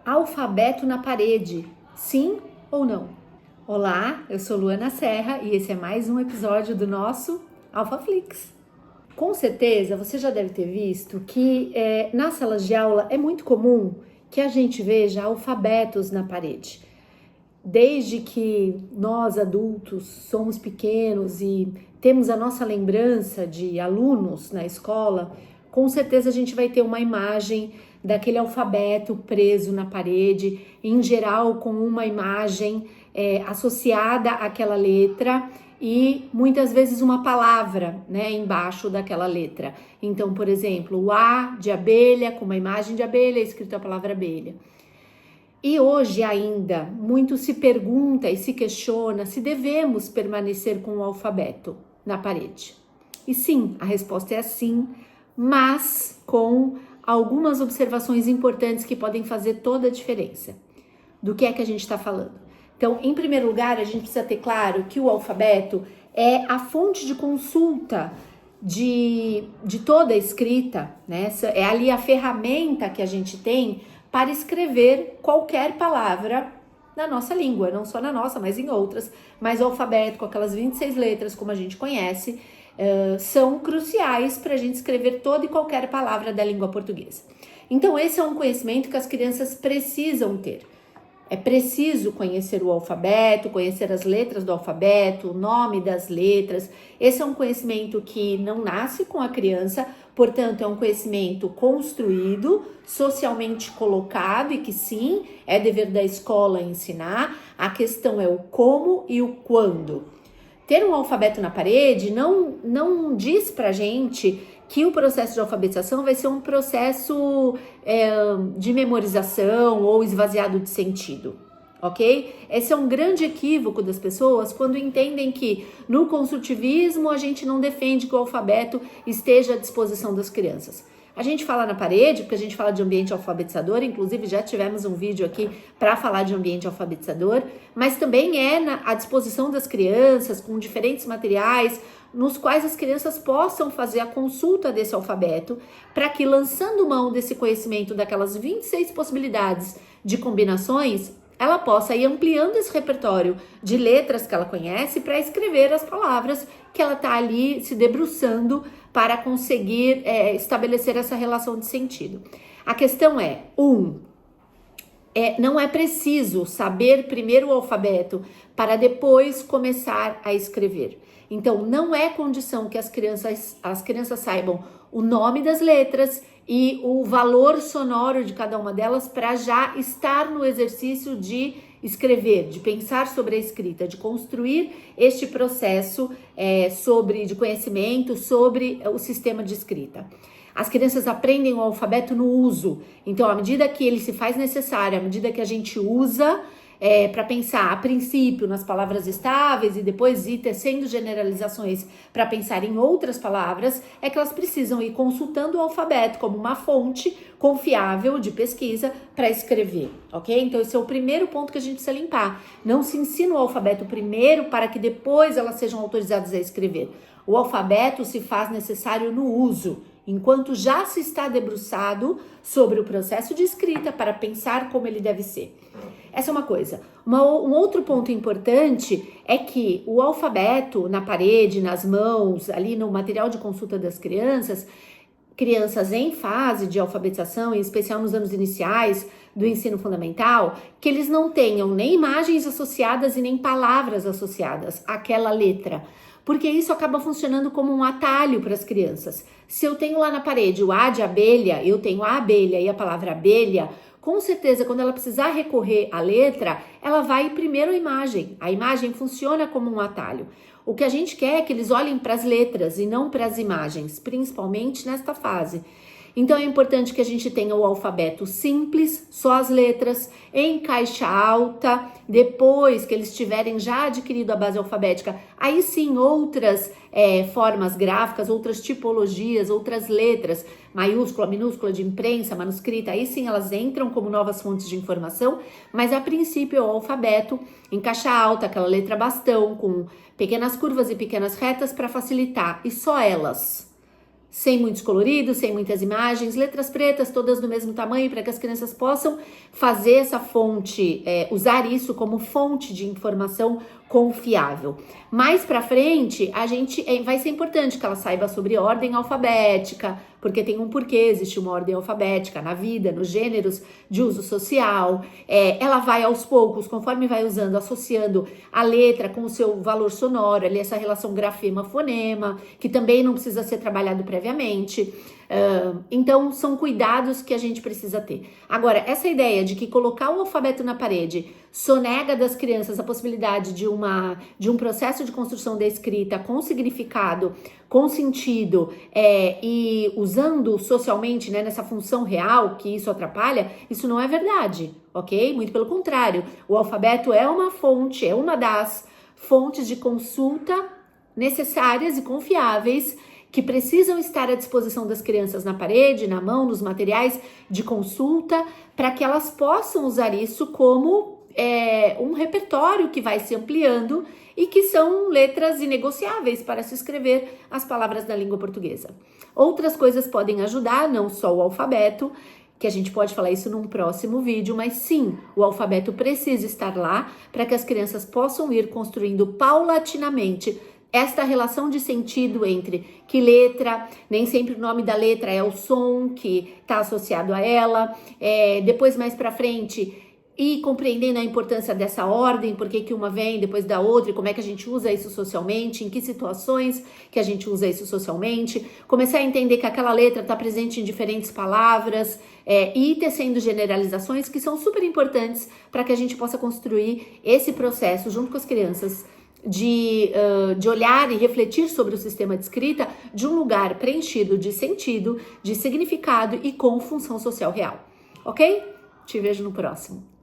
Alfabeto na parede, sim ou não? Olá, eu sou Luana Serra e esse é mais um episódio do nosso AlfaFlix. Com certeza você já deve ter visto que nas salas de aula é muito comum que a gente veja alfabetos na parede. Desde que nós adultos somos pequenos e temos a nossa lembrança de alunos na escola, com certeza a gente vai ter uma imagem daquele alfabeto preso na parede, em geral com uma imagem associada àquela letra e muitas vezes uma palavra, embaixo daquela letra. Então, por exemplo, o A de abelha, com uma imagem de abelha, escrito a palavra abelha. E hoje ainda, muito se pergunta e se questiona se devemos permanecer com o alfabeto na parede. E sim, a resposta é sim, mas com algumas observações importantes que podem fazer toda a diferença. Do que é que a gente está falando? Então, em primeiro lugar, a gente precisa ter claro que o alfabeto é a fonte de consulta de toda a escrita, né? É ali a ferramenta que a gente tem para escrever qualquer palavra na nossa língua, não só na nossa, mas em outras. Mas o alfabeto, com aquelas 26 letras, como a gente conhece, são cruciais para a gente escrever toda e qualquer palavra da língua portuguesa. Então, esse é um conhecimento que as crianças precisam ter. É preciso conhecer o alfabeto, conhecer as letras do alfabeto, o nome das letras. Esse é um conhecimento que não nasce com a criança, portanto, é um conhecimento construído, socialmente colocado e que sim, é dever da escola ensinar. A questão é o como e o quando. Ter um alfabeto na parede não diz pra gente que o processo de alfabetização vai ser um processo de memorização ou esvaziado de sentido, ok? Esse é um grande equívoco das pessoas quando entendem que no construtivismo a gente não defende que o alfabeto esteja à disposição das crianças. A gente fala na parede, porque a gente fala de ambiente alfabetizador, inclusive já tivemos um vídeo aqui para falar de ambiente alfabetizador, mas também é à disposição das crianças, com diferentes materiais, nos quais as crianças possam fazer a consulta desse alfabeto, para que, lançando mão desse conhecimento daquelas 26 possibilidades de combinações, ela possa ir ampliando esse repertório de letras que ela conhece para escrever as palavras que ela está ali se debruçando para conseguir estabelecer essa relação de sentido. A questão é, não é preciso saber primeiro o alfabeto para depois começar a escrever. Então, não é condição que as crianças saibam o nome das letras e o valor sonoro de cada uma delas para já estar no exercício de escrever, de pensar sobre a escrita, de construir este processo de conhecimento sobre o sistema de escrita. As crianças aprendem o alfabeto no uso, então à medida que ele se faz necessário, à medida que a gente usa, para pensar a princípio nas palavras estáveis e depois ir tecendo generalizações para pensar em outras palavras, é que elas precisam ir consultando o alfabeto como uma fonte confiável de pesquisa para escrever, ok? Então esse é o primeiro ponto que a gente precisa limpar. Não se ensina o alfabeto primeiro para que depois elas sejam autorizadas a escrever. O alfabeto se faz necessário no uso, enquanto já se está debruçado sobre o processo de escrita para pensar como ele deve ser. Essa é uma coisa. Um outro ponto importante é que o alfabeto na parede, nas mãos, ali no material de consulta das crianças em fase de alfabetização, em especial nos anos iniciais do ensino fundamental, que eles não tenham nem imagens associadas e nem palavras associadas àquela letra, porque isso acaba funcionando como um atalho para as crianças. Se eu tenho lá na parede o A de abelha, eu tenho a abelha e a palavra abelha, com certeza, quando ela precisar recorrer à letra, ela vai primeiro à imagem. A imagem funciona como um atalho. O que a gente quer é que eles olhem para as letras e não para as imagens, principalmente nesta fase. Então é importante que a gente tenha o alfabeto simples, só as letras, em caixa alta, depois que eles tiverem já adquirido a base alfabética, aí sim outras formas gráficas, outras tipologias, outras letras, maiúscula, minúscula, de imprensa, manuscrita, aí sim elas entram como novas fontes de informação, mas a princípio é o alfabeto em caixa alta, aquela letra bastão, com pequenas curvas e pequenas retas para facilitar, e só elas. sem muitos coloridos, sem muitas imagens, letras pretas, todas do mesmo tamanho, para que as crianças possam fazer essa fonte, usar isso como fonte de informação confiável. Mais para frente, vai ser importante que ela saiba sobre ordem alfabética, porque tem um porquê, existe uma ordem alfabética na vida, nos gêneros de uso social. Ela vai aos poucos, conforme vai usando, associando a letra com o seu valor sonoro, ali essa relação grafema-fonema, que também não precisa ser trabalhado previamente. Então, são cuidados que a gente precisa ter. Agora, essa ideia de que colocar o alfabeto na parede sonega das crianças a possibilidade de um processo de construção da escrita com significado, com sentido, e usando socialmente, né, nessa função real, que isso atrapalha, isso não é verdade, ok? Muito pelo contrário, o alfabeto é uma fonte, é uma das fontes de consulta necessárias e confiáveis que precisam estar à disposição das crianças na parede, na mão, nos materiais de consulta, para que elas possam usar isso como um repertório que vai se ampliando e que são letras inegociáveis para se escrever as palavras da língua portuguesa. Outras coisas podem ajudar, não só o alfabeto, que a gente pode falar isso num próximo vídeo, mas sim, o alfabeto precisa estar lá para que as crianças possam ir construindo paulatinamente esta relação de sentido entre que letra, nem sempre o nome da letra é o som que está associado a ela, depois mais para frente, e compreendendo a importância dessa ordem, por que uma vem depois da outra, e como é que a gente usa isso socialmente, em que situações que a gente usa isso socialmente, começar a entender que aquela letra está presente em diferentes palavras, e ir tecendo generalizações que são super importantes para que a gente possa construir esse processo junto com as crianças, de olhar e refletir sobre o sistema de escrita de um lugar preenchido de sentido, de significado e com função social real. Ok? Te vejo no próximo.